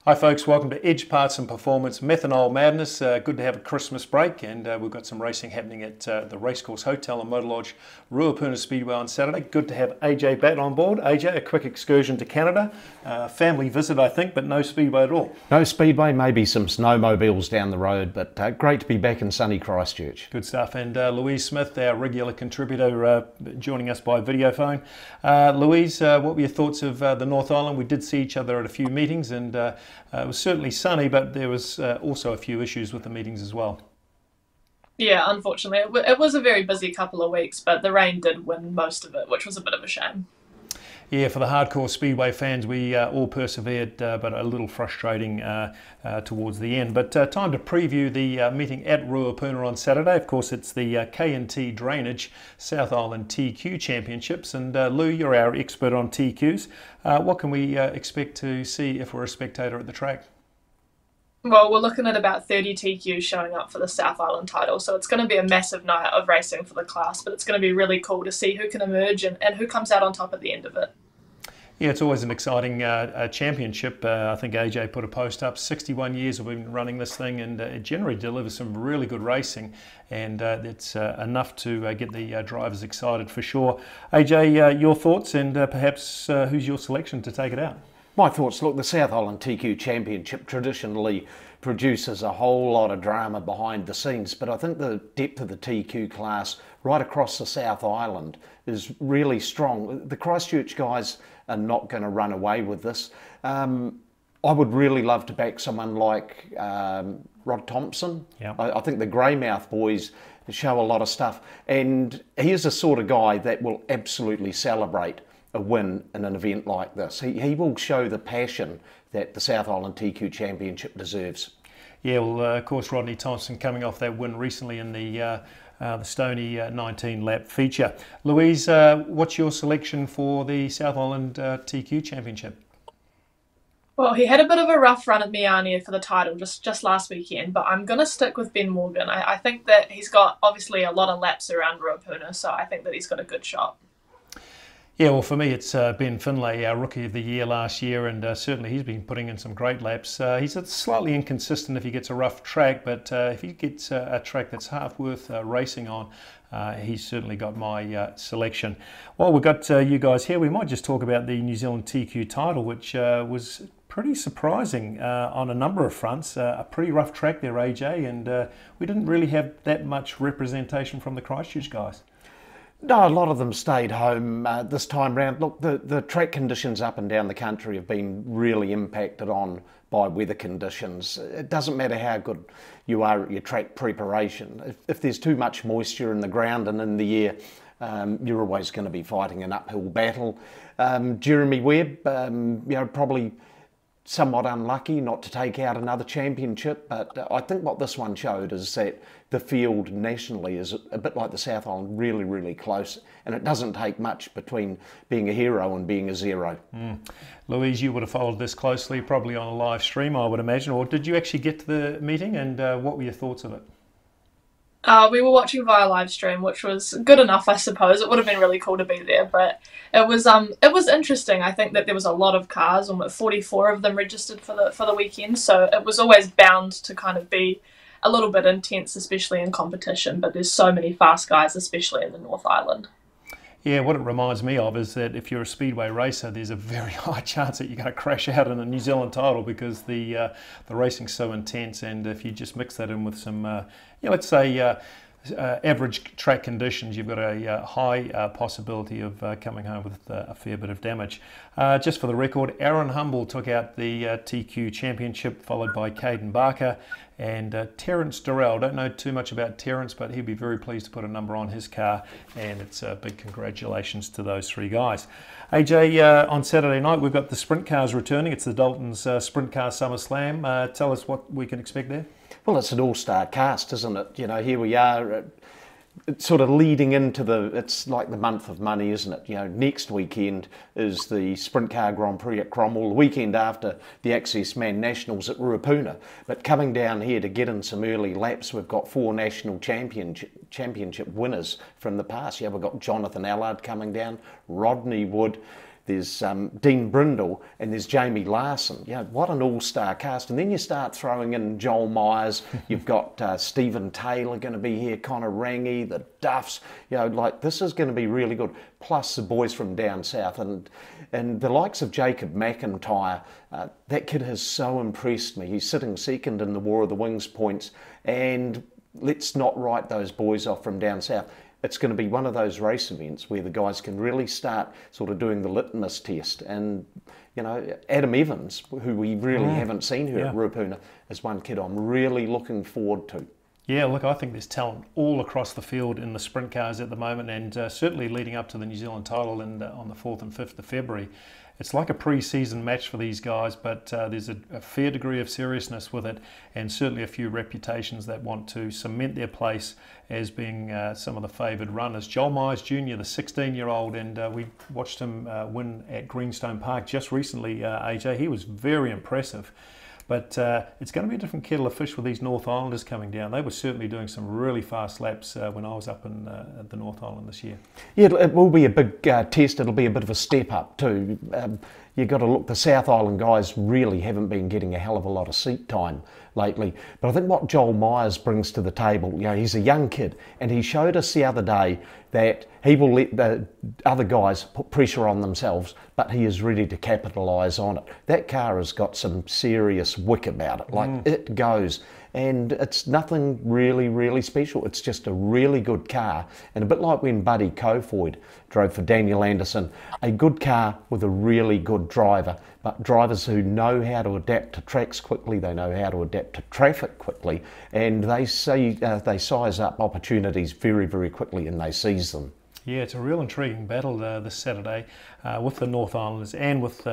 Hi folks, welcome to Edge Parts and Performance Methanol Madness. Good to have a Christmas break, and we've got some racing happening at the Racecourse Hotel and Motor Lodge, Ruapuna Speedway on Saturday. Good to have AJ back on board. AJ, a quick excursion to Canada. Family visit, I think, but no Speedway at all. No Speedway, maybe some snowmobiles down the road, but great to be back in sunny Christchurch. Good stuff. And Louise Smith, our regular contributor, joining us by video phone. Louise, what were your thoughts of the North Island? We did see each other at a few meetings, and it was certainly sunny, but there was also a few issues with the meetings as well. Yeah, unfortunately. It was a very busy couple of weeks, but the rain did win most of it, which was a bit of a shame. Yeah, for the hardcore Speedway fans, we all persevered, but a little frustrating towards the end. But time to preview the meeting at Ruapuna on Saturday. Of course, it's the K&T Drainage South Island TQ Championships. And Lou, you're our expert on TQs. What can we expect to see if we're a spectator at the track? Well, we're looking at about 30 TQs showing up for the South Island title, so it's going to be a massive night of racing for the class, but it's going to be really cool to see who can emerge and who comes out on top at the end of it. Yeah, it's always an exciting championship. I think AJ put a post up. 61 years we've been running this thing, and it generally delivers some really good racing, and it's enough to get the drivers excited for sure. AJ, your thoughts, and perhaps who's your selection to take it out? My thoughts, look, the South Island TQ Championship traditionally produces a whole lot of drama behind the scenes, but I think the depth of the TQ class right across the South Island is really strong. The Christchurch guys are not going to run away with this. I would really love to back someone like Rod Thompson. Yeah. I think the Greymouth boys show a lot of stuff, and he is the sort of guy that will absolutely celebrate a win in an event like this. He will show the passion that the South Island TQ Championship deserves. Yeah, well, of course, Rodney Thompson coming off that win recently in the Stony 19-lap feature. Louise, what's your selection for the South Island TQ Championship? Well, he had a bit of a rough run at Miania for the title just last weekend, but I'm going to stick with Ben Morgan. I think that he's got, obviously, a lot of laps around Ruapuna, so I think that he's got a good shot. Yeah, well, for me, it's Ben Finlay, our Rookie of the Year last year, and certainly he's been putting in some great laps. He's slightly inconsistent if he gets a rough track, but if he gets a track that's half worth racing on, he's certainly got my selection. While we've got you guys here, we might just talk about the New Zealand TQ title, which was pretty surprising on a number of fronts. A pretty rough track there, AJ, and we didn't really have that much representation from the Christchurch guys. No, a lot of them stayed home this time round. Look, the track conditions up and down the country have been really impacted on by weather conditions. It doesn't matter how good you are at your track preparation. If there's too much moisture in the ground and in the air, you're always going to be fighting an uphill battle. Jeremy Webb, probably somewhat unlucky not to take out another championship, but I think what this one showed is that the field nationally is a bit like the South Island, really, really close, and it doesn't take much between being a hero and being a zero. Louise, you would have followed this closely, probably on a live stream, I would imagine, or did you actually get to the meeting, and what were your thoughts of it? We were watching via live stream, which was good enough, I suppose. It would have been really cool to be there, but it was interesting. I think that there was a lot of cars, almost 44 of them registered for the weekend, so it was always bound to kind of be a little bit intense, especially in competition. But there's so many fast guys, especially in the North Island. Yeah, what it reminds me of is that if you're a speedway racer, there's a very high chance that you're going to crash out in a New Zealand title because the racing's so intense, and if you just mix that in with some, let's say average track conditions, you've got a high possibility of coming home with a fair bit of damage. Just for the record, Aaron Humble took out the TQ Championship, followed by Caden Barker and Terence Darryll. Don't know too much about Terence, but he'd be very pleased to put a number on his car, and it's a big congratulations to those three guys. AJ, on Saturday night we've got the sprint cars returning. It's the Dalton's Sprint Car Summer Slam. Tell us what we can expect there. Well, it's an all-star cast, isn't it? You know, here we are, it's sort of leading into it's like the month of money, isn't it? You know, next weekend is the Sprint Car Grand Prix at Cromwell, the weekend after the Access Man Nationals at Ruapuna. But coming down here to get in some early laps, we've got 4 national championship winners from the past. Yeah, we've got Jonathan Allard coming down, Rodney Wood, there's Dean Brindle, and there's Jamie Larson. You know, what an all-star cast. And then you start throwing in Joel Myers. You've got Stephen Taylor going to be here, Connor Rangi, the Duffs. You know, like, this is going to be really good. Plus the boys from down south, and the likes of Jacob McIntyre. That kid has so impressed me. He's sitting second in the War of the Wings points, and let's not write those boys off from down south. It's going to be one of those race events where the guys can really start sort of doing the litmus test. And, you know, Adam Evans, who we really haven't seen here at Ruapuna, is one kid I'm really looking forward to. Yeah, look, I think there's talent all across the field in the sprint cars at the moment, and certainly leading up to the New Zealand title on the 4th and 5th of February. It's like a pre-season match for these guys, but there's a fair degree of seriousness with it, and certainly a few reputations that want to cement their place as being some of the favoured runners. Joel Myers Jr., the 16-year-old, and we watched him win at Greenstone Park just recently, AJ. He was very impressive. But it's going to be a different kettle of fish with these North Islanders coming down. They were certainly doing some really fast laps when I was up in the North Island this year. Yeah, it will be a big test. It'll be a bit of a step up too. You've got to look, the South Island guys really haven't been getting a hell of a lot of seat time lately. But I think what Joel Myers brings to the table, you know, he's a young kid, and he showed us the other day that he will let the other guys put pressure on themselves, but he is ready to capitalise on it. That car has got some serious wick about it, like it goes. And it's nothing really, really special. It's just a really good car. And a bit like when Buddy Kofoid drove for Daniel Anderson, a good car with a really good driver, but drivers who know how to adapt to tracks quickly, they know how to adapt to traffic quickly, and they size up opportunities very, very quickly, and they seize them. Yeah, it's a real intriguing battle this Saturday with the North Islanders and with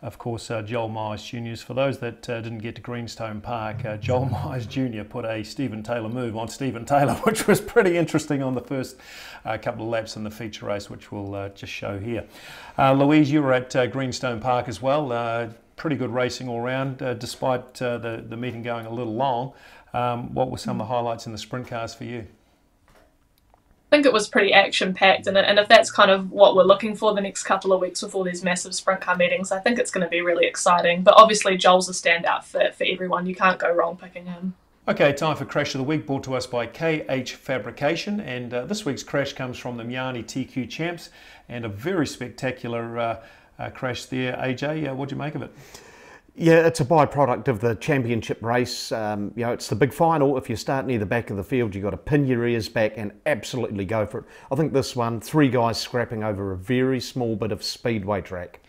of course, Joel Myers Jr. For those that didn't get to Greenstone Park, Joel Myers Jr. put a Stephen Taylor move on Stephen Taylor, which was pretty interesting on the first couple of laps in the feature race, which we'll just show here. Louise, you were at Greenstone Park as well. Pretty good racing all round, despite the meeting going a little long. What were some of the highlights in the sprint cars for you? I think it was pretty action-packed, and if that's kind of what we're looking for the next couple of weeks with all these massive sprint car meetings, I think it's going to be really exciting. But obviously Joel's a standout for everyone. You can't go wrong picking him. Okay, time for Crash of the Week, brought to us by KH Fabrication, and this week's crash comes from the Miani TQ Champs, and a very spectacular crash there. AJ, what'd you make of it? Yeah, it's a byproduct of the championship race. You know, it's the big final. If you start near the back of the field, you've got to pin your ears back and absolutely go for it. I think this one, 3 guys scrapping over a very small bit of speedway track.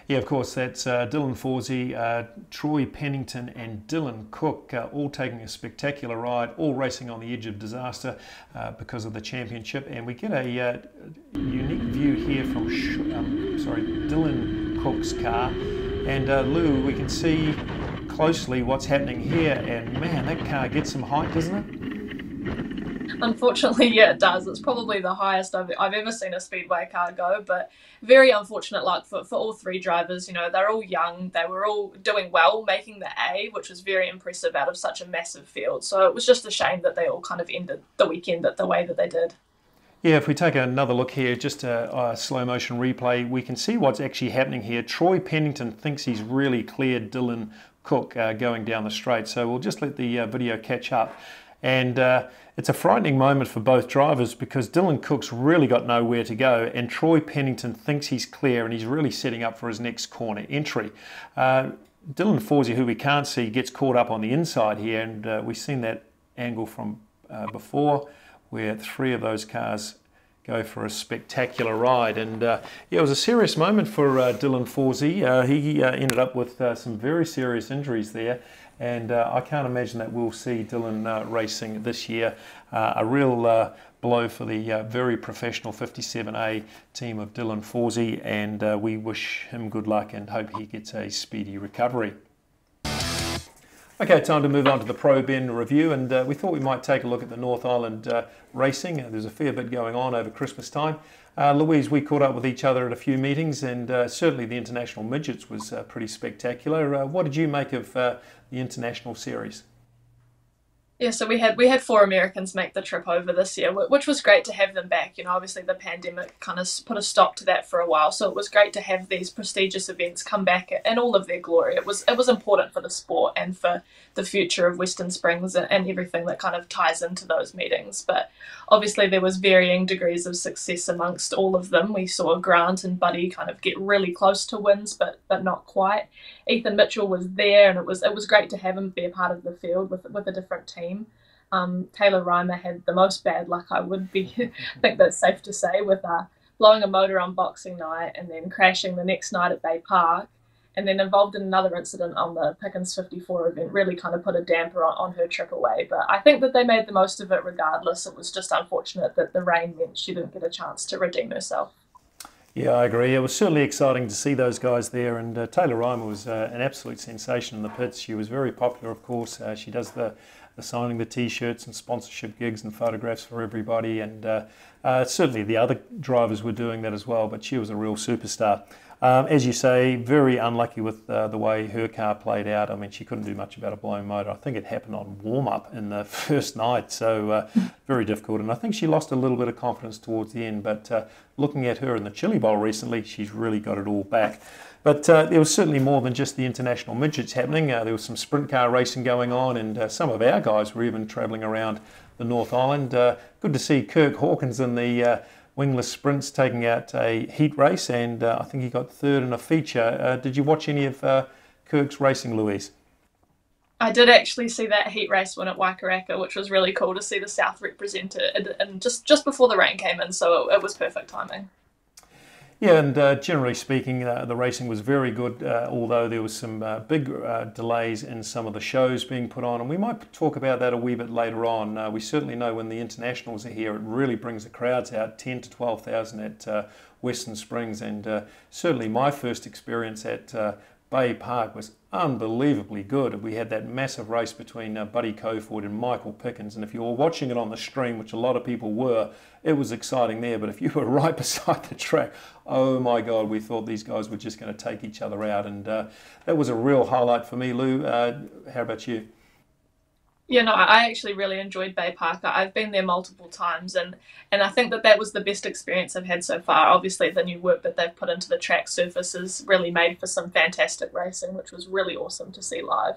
Yeah, of course, that's Dylan Forsey, Troy Pennington and Dylan Cook, all taking a spectacular ride, all racing on the edge of disaster because of the championship. And we get a unique view here from Dylan Cook's car. And Lou, we can see closely what's happening here, and man, that car gets some height, doesn't it? Unfortunately, yeah, it does. It's probably the highest I've ever seen a speedway car go, but very unfortunate luck for all 3 drivers. You know, they're all young, they were all doing well, making the A, which was very impressive out of such a massive field. So it was just a shame that they all kind of ended the weekend the way that they did. Yeah, if we take another look here, just a slow motion replay, we can see what's actually happening here. Troy Pennington thinks he's really cleared Dylan Cook going down the straight, so we'll just let the video catch up. And it's a frightening moment for both drivers because Dylan Cook's really got nowhere to go, and Troy Pennington thinks he's clear and he's really setting up for his next corner entry. Dylan Forsey, who we can't see, gets caught up on the inside here, and we've seen that angle from before, where 3 of those cars go for a spectacular ride. And yeah, it was a serious moment for Dylan Forsey. He ended up with some very serious injuries there, and I can't imagine that we'll see Dylan racing this year. A real blow for the very professional 57A team of Dylan Forsey, and we wish him good luck and hope he gets a speedy recovery. Okay, time to move on to the Pro Ben review, and we thought we might take a look at the North Island racing. There's a fair bit going on over Christmas time. Louise, we caught up with each other at a few meetings, and certainly the International Midgets was pretty spectacular. What did you make of the International Series? Yeah, so we had 4 Americans make the trip over this year, which was great to have them back. You know, obviously the pandemic kind of put a stop to that for a while, so it was great to have these prestigious events come back in all of their glory. It was important for the sport and for the future of Western Springs and everything that kind of ties into those meetings. But obviously there was varying degrees of success amongst all of them. We saw Grant and Buddy kind of get really close to wins, but not quite. Ethan Mitchell was there, and it was great to have him be a part of the field with a different team. Taylor Reimer had the most bad luck, I think that's safe to say, with blowing a motor on Boxing Night and then crashing the next night at Bay Park, and then involved in another incident on the Pickens 54 event. Really kind of put a damper on her trip away, but I think that they made the most of it regardless. It was just unfortunate that the rain meant she didn't get a chance to redeem herself. Yeah, I agree. It was certainly exciting to see those guys there, and Taylor Reimer was an absolute sensation in the pits. She was very popular, of course. She does the signing the T-shirts and sponsorship gigs and photographs for everybody, and certainly the other drivers were doing that as well, but she was a real superstar. As you say, very unlucky with the way her car played out. I mean, she couldn't do much about a blown motor. I think it happened on warm-up in the first night, so very difficult. And I think she lost a little bit of confidence towards the end, but looking at her in the Chili Bowl recently, she's really got it all back. But there was certainly more than just the international midgets happening. There was some sprint car racing going on, and some of our guys were even travelling around the North Island. Good to see Kirk Hawkins in the wingless sprints taking out a heat race, and I think he got third in a feature. Did you watch any of Kirk's racing, Louise? I did actually see that heat race win at Waikaraka, which was really cool to see the South represented, and just before the rain came in, so it was perfect timing. Yeah, and generally speaking, the racing was very good, although there was some big delays in some of the shows being put on, and we might talk about that a wee bit later on. We certainly know when the internationals are here, it really brings the crowds out, 10 to 12,000 at Western Springs, and certainly my first experience at Bay Park was unbelievably good. We had that massive race between Buddy Coforth and Michael Pickens, and if you were watching it on the stream, which a lot of people were, it was exciting there. But if you were right beside the track, oh my God, we thought these guys were just going to take each other out, and that was a real highlight for me. Lou, how about you? Yeah, no, I actually really enjoyed Bay Park. I've been there multiple times, and I think that was the best experience I've had so far. Obviously, the new work that they've put into the track surfaces really made for some fantastic racing, which was really awesome to see live.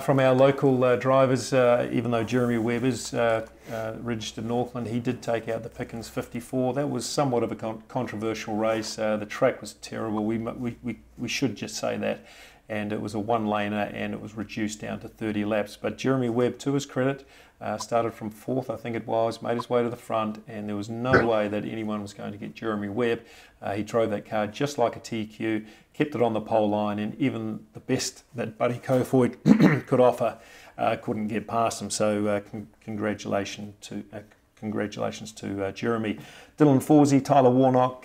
From our local drivers, even though Jeremy Webb is registered in Auckland, he did take out the Pickens 54. That was somewhat of a controversial race. The track was terrible. We should just say that. And it was a one-laner, and it was reduced down to 30 laps. But Jeremy Webb, to his credit, started from fourth, I think it was, made his way to the front, and there was no way that anyone was going to get Jeremy Webb. He drove that car just like a TQ, kept it on the pole line, and even the best that Buddy Coforth could offer couldn't get past him. So congratulations to Jeremy. Dylan Forsey, Tyler Warnock,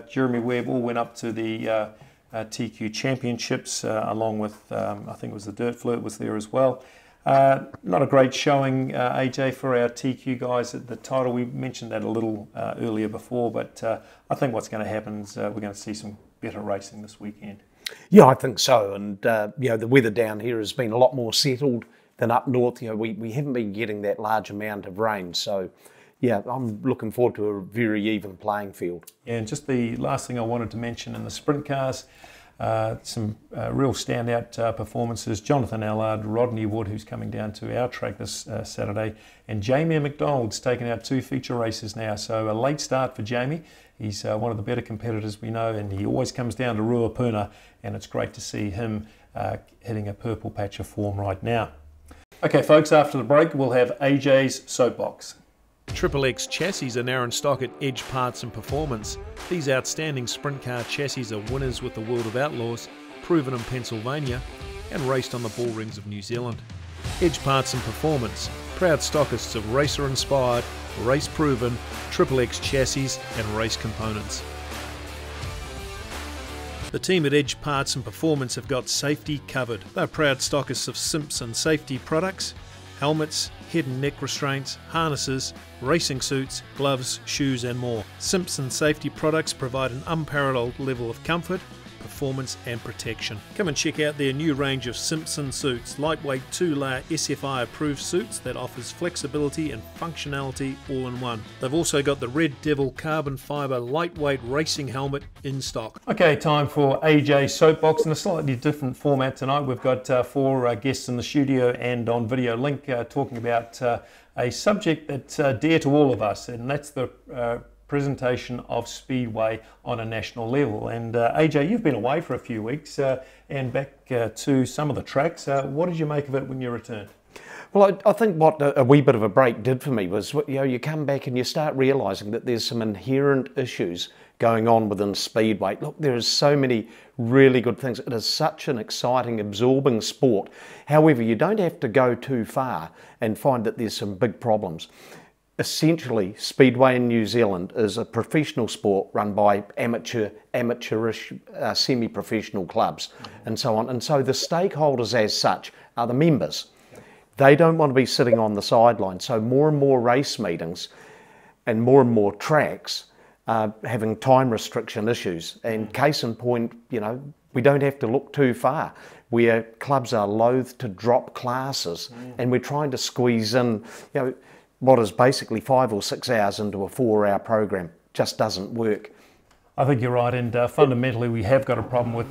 Jeremy Webb all went up to the TQ Championships, along with, I think it was the Dirt Flirt was there as well. Not a great showing, AJ, for our TQ guys at the title. We mentioned that a little earlier before, but I think what's going to happen is we're going to see some better racing this weekend. Yeah, I think so. And, the weather down here has been a lot more settled than up north. We haven't been getting that large amount of rain. So, yeah, I'm looking forward to a very even playing field. Yeah, and just the last thing I wanted to mention in the sprint cars, some real standout performances. Jonathan Allard, Rodney Wood, who's coming down to our track this Saturday, and Jamie McDonald's taken out 2 feature races now. So a late start for Jamie. He's one of the better competitors we know, and he always comes down to Ruapuna, and it's great to see him hitting a purple patch of form right now. Okay, folks, after the break, we'll have AJ's Soapbox. XXX chassis are now in stock at Edge Parts and Performance. These outstanding sprint car chassis are winners with the World of Outlaws, proven in Pennsylvania, and raced on the bull rings of New Zealand. Edge Parts and Performance, proud stockists of racer-inspired, race-proven XXX chassis and race components. The team at Edge Parts and Performance have got safety covered. They're proud stockists of Simpson safety products, helmets, head and neck restraints, harnesses, racing suits, gloves, shoes and more. Simpson safety products provide an unparalleled level of comfort, performance and protection. Come and check out their new range of Simpson suits, lightweight 2-layer SFI approved suits that offers flexibility and functionality all in one. They've also got the Red Devil carbon fibre lightweight racing helmet in stock. Okay, time for AJ Soapbox in a slightly different format tonight. We've got 4 guests in the studio and on video link talking about a subject that's dear to all of us, and that's the presentation of Speedway on a national level. And AJ, you've been away for a few weeks and back to some of the tracks. What did you make of it when you returned? Well, I think what a wee bit of a break did for me was, you come back and you start realising that there's some inherent issues going on within Speedway. Look, there is so many really good things. It is such an exciting, absorbing sport. However, you don't have to go too far and find that there's some big problems. Essentially, Speedway in New Zealand is a professional sport run by amateurish, semi-professional clubs and so on. And so the stakeholders as such are the members. They don't want to be sitting on the sidelines. So more and more race meetings and more tracks are having time restriction issues. And case in point, we don't have to look too far, where clubs are loath to drop classes and we're trying to squeeze in, what is basically 5 or 6 hours into a 4-hour program. Just doesn't work. I think you're right, and fundamentally we have got a problem with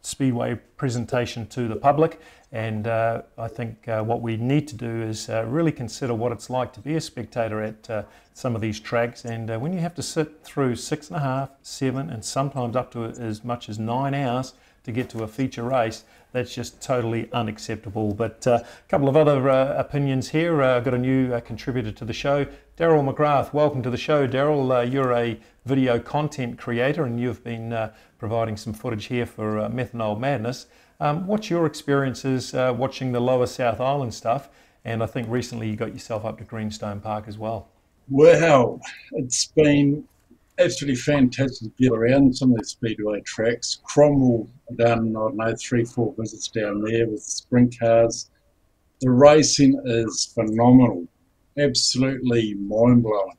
Speedway presentation to the public, and I think what we need to do is really consider what it's like to be a spectator at some of these tracks, and when you have to sit through 6.5, 7 and sometimes up to as much as 9 hours to get to a feature race, that's just totally unacceptable. But a couple of other opinions here. I've got a new contributor to the show, Darryll McGrath. Welcome to the show, Darryll. You're a video content creator and you've been providing some footage here for Methanol Madness. What's your experiences watching the lower South Island stuff? And I think recently you got yourself up to Greenstone Park as well. Well, it's been absolutely fantastic to get around some of the Speedway tracks. Cromwell, done, 3-4 visits down there with the sprint cars. The racing is phenomenal, absolutely mind-blowing.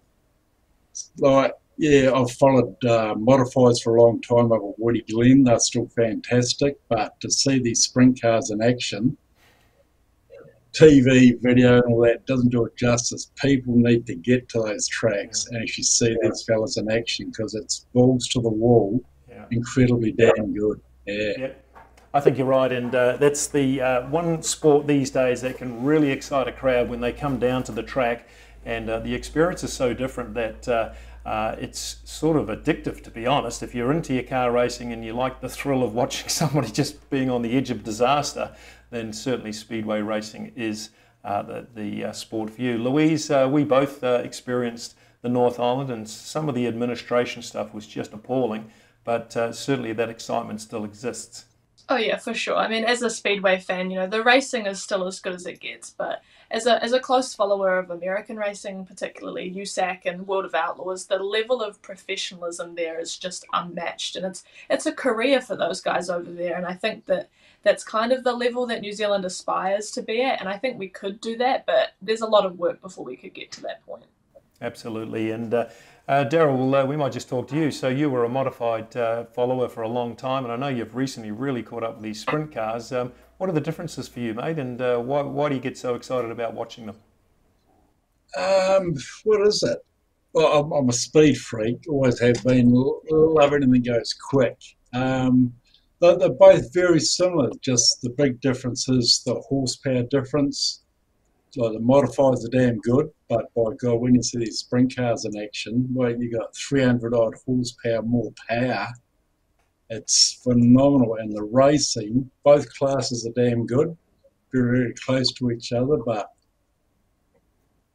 I've followed modifieds for a long time over Woody Glen. They're still fantastic, but to see these sprint cars in action, TV, video and all that doesn't do it justice. People need to get to those tracks and actually see these fellas in action, because it's balls to the wall, incredibly damn good. I think you're right, and that's the one sport these days that can really excite a crowd when they come down to the track, and the experience is so different that it's sort of addictive, to be honest. If you're into your car racing and you like the thrill of watching somebody just being on the edge of disaster, then certainly Speedway racing is the sport for you. Louise, we both experienced the North Island, and some of the administration stuff was just appalling, but certainly that excitement still exists. Oh yeah, for sure. I mean, as a Speedway fan, the racing is still as good as it gets, but as a close follower of American racing, particularly USAC and World of Outlaws, the level of professionalism there is just unmatched, and it's a career for those guys over there, and I think that's kind of the level that New Zealand aspires to be at, and I think we could do that, but there's a lot of work before we could get to that point. Absolutely. And Darryll, we might just talk to you. So you were a modified follower for a long time, and I know you've recently really caught up with these sprint cars. What are the differences for you, mate, and why do you get so excited about watching them? What is it? Well, I'm a speed freak, always have been. Love anything that goes quick. They're both very similar, just the big difference is the horsepower difference. So the modifieds are damn good, but by God, when you see these sprint cars in action, well, you got 300 odd horsepower more power. It's phenomenal, and the racing, both classes are damn good, very, very close to each other, but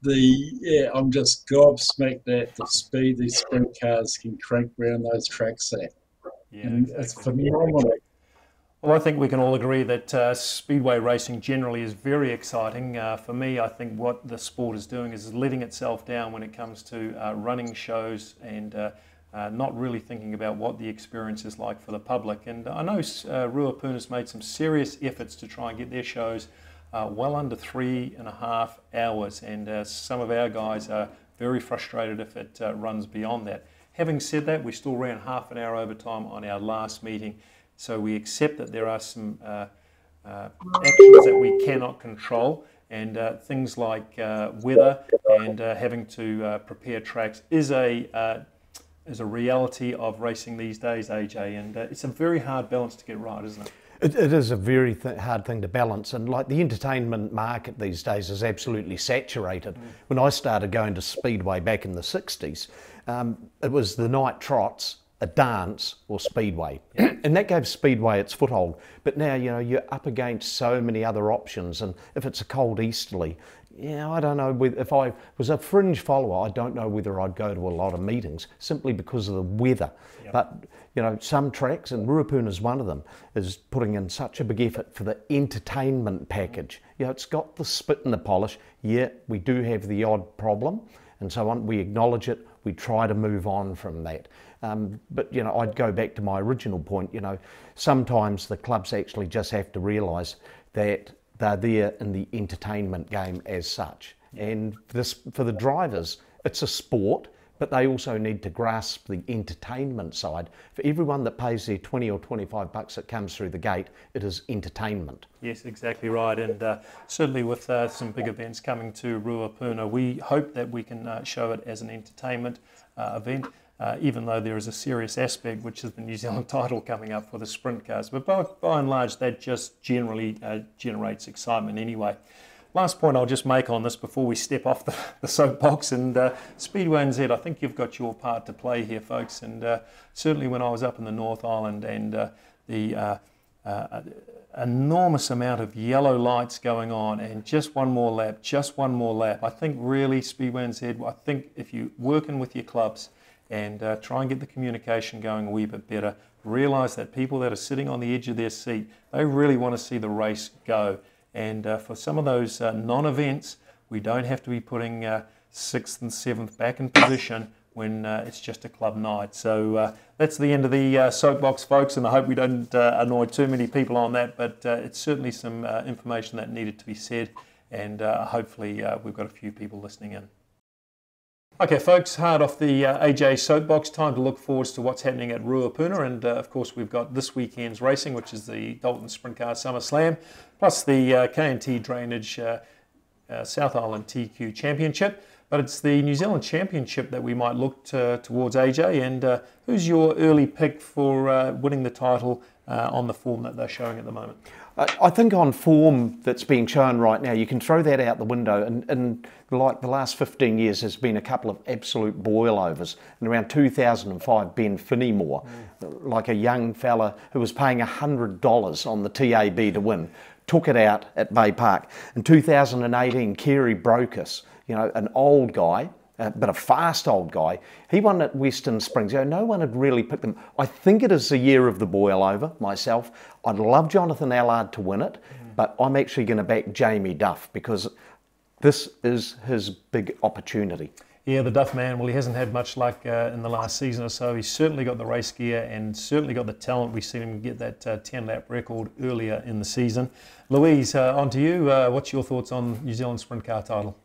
I'm just gobsmacked at the speed these sprint cars can crank around those tracks at. Yeah, and exactly. It's phenomenal. Well, I think we can all agree that Speedway racing generally is very exciting. For me, I think what the sport is doing is letting itself down when it comes to running shows and not really thinking about what the experience is like for the public. And I know Ruapuna's made some serious efforts to try and get their shows well under 3.5 hours, and some of our guys are very frustrated if it runs beyond that. Having said that, we still ran half an hour overtime on our last meeting, so we accept that there are some actions that we cannot control, and things like weather and having to prepare tracks is a reality of racing these days, AJ, and it's a very hard balance to get right, isn't it? It is a very hard thing to balance, and like the entertainment market these days is absolutely saturated. When I started going to Speedway back in the 60s, it was the night trots, a dance, or Speedway. Yeah. And that gave Speedway its foothold. But now, you know, you're up against so many other options, and if it's a cold easterly, I don't know, if I was a fringe follower, I don't know whether I'd go to a lot of meetings simply because of the weather. Yep. But, you know, some tracks, and Ruapuna is one of them, is putting in such a big effort for the entertainment package. You know, it's got the spit and the polish. Yeah, we do have the odd problem and so on. We acknowledge it. We try to move on from that. But, you know, I'd go back to my original point, you know, sometimes the clubs actually just have to realise that they're there in the entertainment game as such. And for the drivers, it's a sport, but they also need to grasp the entertainment side. For everyone that pays their 20 or 25 bucks that comes through the gate, it is entertainment. Yes, exactly right. And certainly with some big events coming to Ruapuna, we hope that we can show it as an entertainment event. Even though there is a serious aspect, which is the New Zealand title coming up for the sprint cars. But by and large, that just generally generates excitement anyway. Last point I'll just make on this before we step off the soapbox, and Speedway NZ, I think you've got your part to play here, folks. And certainly when I was up in the North Island and the enormous amount of yellow lights going on and just one more lap, I think really Speedway NZ, I think if you're working with your clubs, and try and get the communication going a wee bit better. Realise that people that are sitting on the edge of their seat, they really want to see the race go. And for some of those non-events, we don't have to be putting 6th and 7th back in position when it's just a club night. So that's the end of the soapbox, folks, and I hope we don't annoy too many people on that, but it's certainly some information that needed to be said, and hopefully we've got a few people listening in. Okay, folks, hard off the AJ soapbox, time to look forward to what's happening at Ruapuna, and of course we've got this weekend's racing, which is the Dalton Sprint Car Summer Slam, plus the K&T Drainage South Island TQ Championship. But it's the New Zealand Championship that we might look towards, AJ, and who's your early pick for winning the title on the form that they're showing at the moment? I think on form that's being shown right now, you can throw that out the window, and like the last 15 years there's been a couple of absolute boilovers. In around 2005, Ben Finneymoor, like a young fella who was paying $100 on the TAB to win, took it out at Bay Park. In 2018, Kerry Brocus, you know, an old guy, but a fast old guy, he won at Western Springs. You know, no one had really picked him. I think it is the year of the boilover myself. I'd love Jonathan Allard to win it, but I'm actually going to back Jamie Duff because this is his big opportunity. Yeah, the Duff man, well, he hasn't had much luck in the last season or so. He's certainly got the race gear and certainly got the talent. We've seen him get that 10-lap record earlier in the season. Louise, on to you. What's your thoughts on New Zealand Sprint Car title?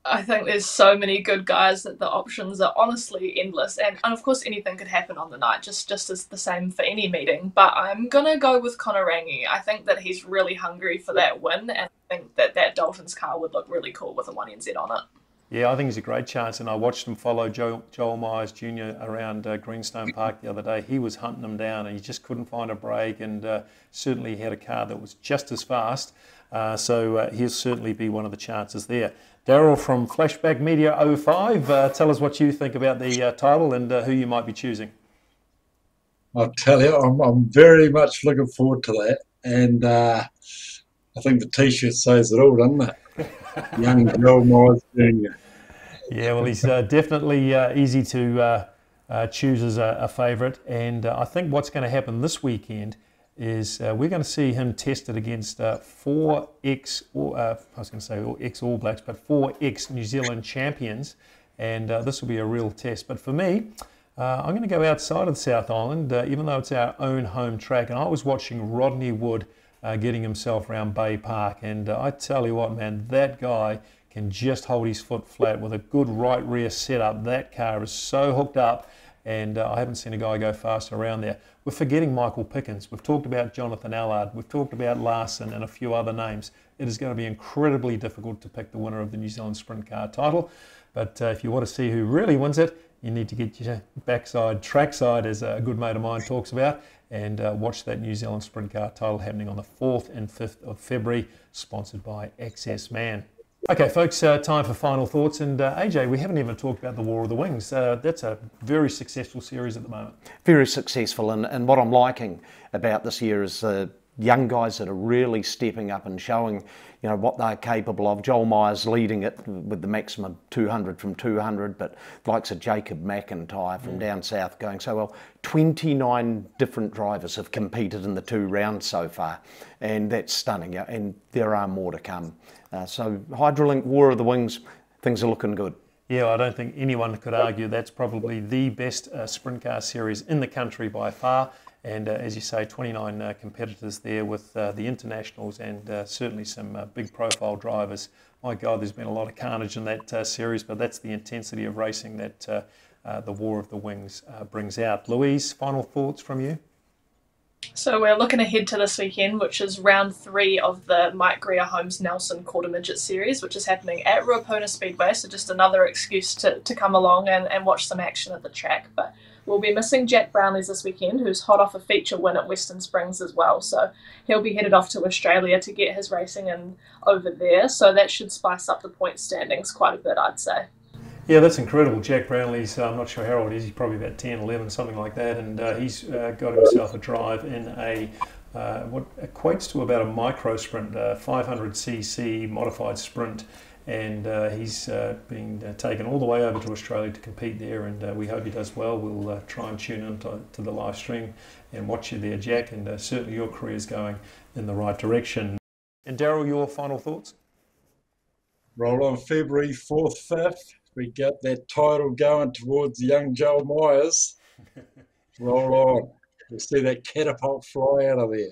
I think there's so many good guys that the options are honestly endless, and of course anything could happen on the night, just as the same for any meeting. But I'm gonna go with Konarangi. I think that he's really hungry for that win, and I think that Dalton's car would look really cool with a 1NZ on it. Yeah, I think he's a great chance, and I watched him follow Joel Myers Jr. around Greenstone Park the other day. He was hunting him down, and he just couldn't find a break, and certainly he had a car that was just as fast. So he'll certainly be one of the chances there. Darryll from Flashback Media 05, tell us what you think about the title and who you might be choosing. I'll tell you, I'm very much looking forward to that, and I think the T-shirt says it all, doesn't it? Young Joel Myers Jr. Yeah, well, he's definitely easy to choose as a favourite, and I think what's going to happen this weekend is we're going to see him tested against four ex-All Blacks, but four ex-New Zealand champions, and this will be a real test. But for me, I'm going to go outside of the South Island, even though it's our own home track, and I was watching Rodney Wood getting himself around Bay Park, and I tell you what, man, that guy can just hold his foot flat with a good right rear setup. That car is so hooked up, and I haven't seen a guy go faster around there. We're forgetting Michael Pickens. We've talked about Jonathan Allard. We've talked about Larson and a few other names. It is going to be incredibly difficult to pick the winner of the New Zealand Sprint Car title. But if you want to see who really wins it, you need to get your backside, trackside, as a good mate of mine talks about, and watch that New Zealand Sprint Car title happening on the 4th and 5th of February, sponsored by Access Man. Okay, folks, time for final thoughts. And AJ, we haven't even talked about the War of the Wings. That's a very successful series at the moment. Very successful, and what I'm liking about this year is young guys that are really stepping up and showing, what they're capable of. Joel Myers leading it with the maximum 200 from 200, but the likes of Jacob McIntyre from down south going so well. 29 different drivers have competed in the 2 rounds so far, and that's stunning, and there are more to come. So Hydrolink, War of the Wings, things are looking good. Yeah, I don't think anyone could argue that's probably the best sprint car series in the country by far. And as you say, 29 competitors there with the internationals and certainly some big profile drivers. My God, there's been a lot of carnage in that series, but that's the intensity of racing that the War of the Wings brings out. Louise, final thoughts from you? So we're looking ahead to this weekend, which is round 3 of the Mike Greer Holmes Nelson Quarter Midget Series, which is happening at Ruapuna Speedway. So just another excuse to come along and watch some action at the track. But we'll be missing Jack Brownlees this weekend, who's hot off a feature win at Western Springs as well. So he'll be headed off to Australia to get his racing in over there. So that should spice up the point standings quite a bit, I'd say. Yeah, that's incredible. Jack Brownlee's, I'm not sure how old he is, he's probably about 10, 11, something like that, and he's got himself a drive in a, what equates to about a micro sprint, 500cc modified sprint, and he's being taken all the way over to Australia to compete there, and we hope he does well. We'll try and tune in to the live stream and watch you there, Jack, and certainly your career is going in the right direction. And Darryll, your final thoughts? Roll on February 4th, 5th. We get that title going towards young Joel Myers. Roll on. We'll see that catapult fly out of there.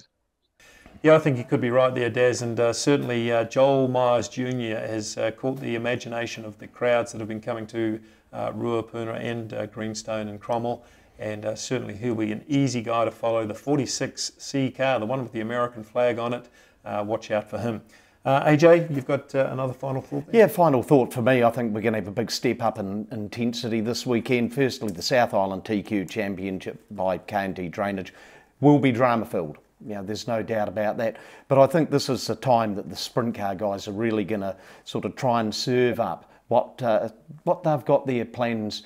Yeah, I think you could be right there, Daz, and certainly Joel Myers Jr. has caught the imagination of the crowds that have been coming to Ruapuna and Greenstone and Cromwell, and certainly he'll be an easy guy to follow. The 46C car, the one with the American flag on it, watch out for him. AJ, you've got another final thought there? Yeah, final thought for me. I think we're going to have a big step up in intensity this weekend. Firstly, the South Island TQ Championship by K&T Drainage will be drama-filled. There's no doubt about that. But I think this is the time that the sprint car guys are really going to sort of try and serve up what they've got their plans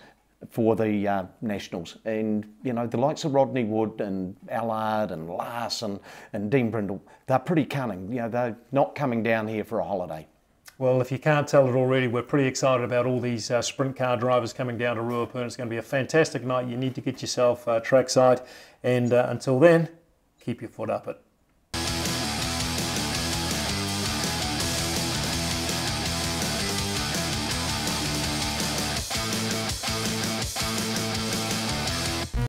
for the Nationals. And, the likes of Rodney Wood and Allard and Larson and Dean Brindle, they're pretty cunning. They're not coming down here for a holiday. Well, if you can't tell it already, we're pretty excited about all these sprint car drivers coming down to Ruapuna. It's going to be a fantastic night. You need to get yourself trackside. And until then, keep your foot up it.